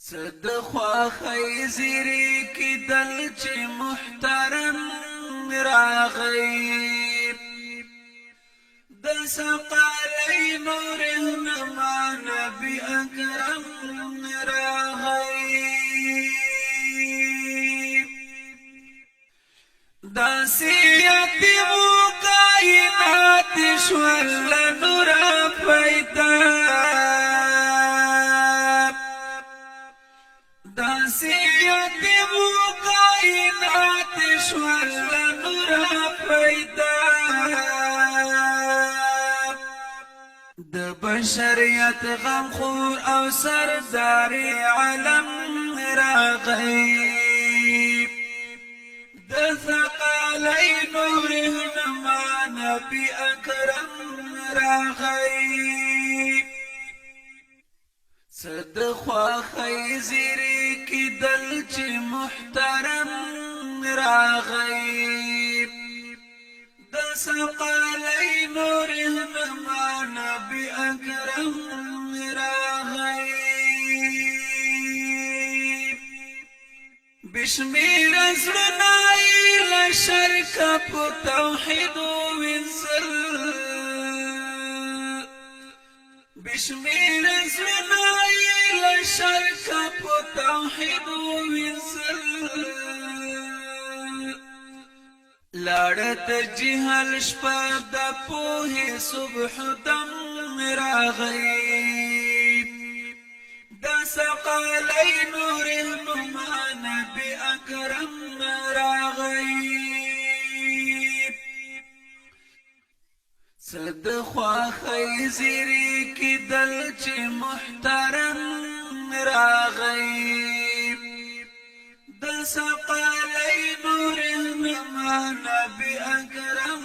صد خواخی زیری کی دل چی محترم راغی دس قالی نور نما نبی اکرم راغی داسیتی و کائنات شول نور پیدا داسیتی و کائنات شول نور پیدا د بشریت غمخور او سرداری علم راغی د ثقالی نور نما نبی اکرم راغی صد خواخی زیری کی دل چی محترم راغی د ثقالی نور نما نبی اکرم راغی بشمیر ازرنائی لشرک پو توحید وینزل بشمیر ازرنائی لشرک پو توحید وینزل لارت جهل شپا دا پوه صبح دم راغی دا سقالی نور نما نبی اکرم راغی صد خواخی زیری کی دل چی محترم راغی دا سقالی نور نما نبی اکرم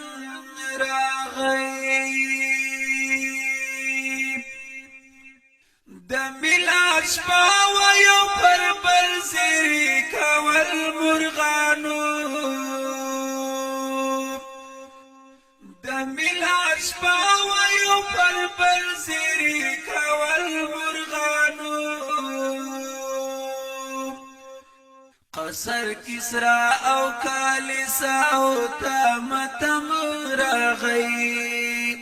راغی دا ملاد شپا و یو پر بل زیری کول مرغانو دا ملاد شپا و یو پر بل زیری کول مرغانو قصر کسرا او کالسا او تامتم راغی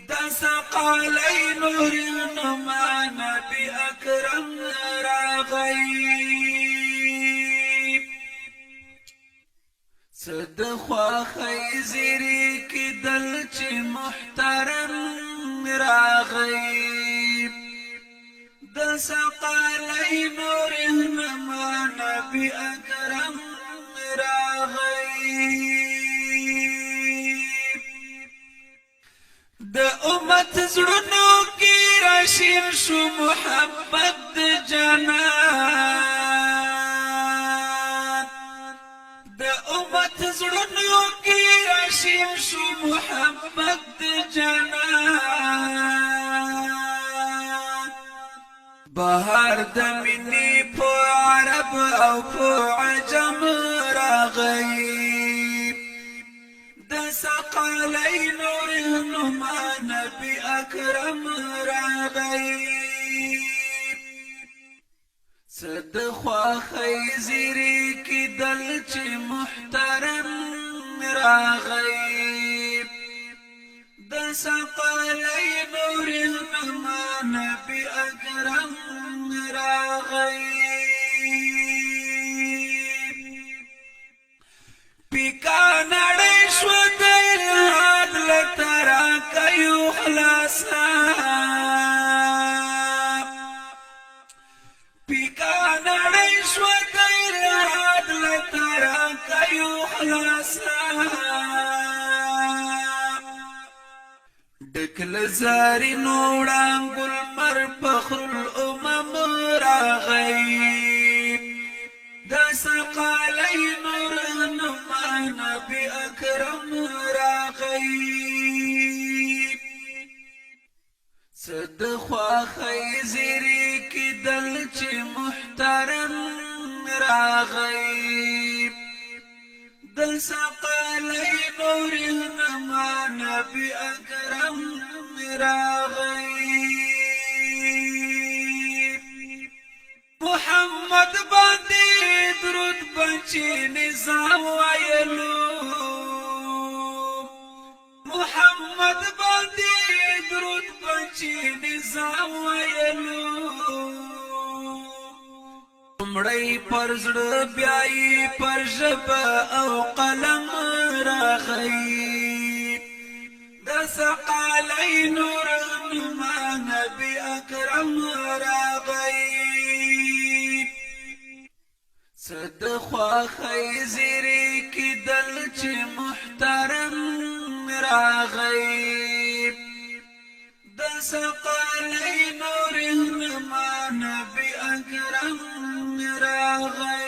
دا سقالی نور نما نبی اکرم راغی صد خواخی زیری کی دل چی محترم راغی دا سقالی نور نما نبی اکرم راغی د امت زړونو کې راشین شو محبت د جنان د امت زړونو کې راشین شو محبت د جنان بهار د مینې په عرب او په عجم راغی د سقالی نور نما نبی اکرم راغی صد خواخی زیری کی دل چی محترم راغی د سقالی نور نما نبی اکرم راغی پیکا نڑی شو دیل حد لترا کیو خلاصا پیکا نڑی شو دیل حد لترا کیو خلاصا دکل زاری نوڑان گل مر فخر الامم راغی دا سقالی نور نما نبی اکرم راغی صد خواخی زیری کی دل چی محترم راغی دا سقالی نور نما نبی اکرم راغی محمد باندې درود بچی نظام وایلو محمد باندې درود بچی نظام وایلو مړی پر زړه بیاي پر ژبه او قلم راغی د ثقلین نور ما نبی اکرم راغی صد خواخی زیری کی دل چی محترم راغی د ثقلین نور ما نبی اکرم راغی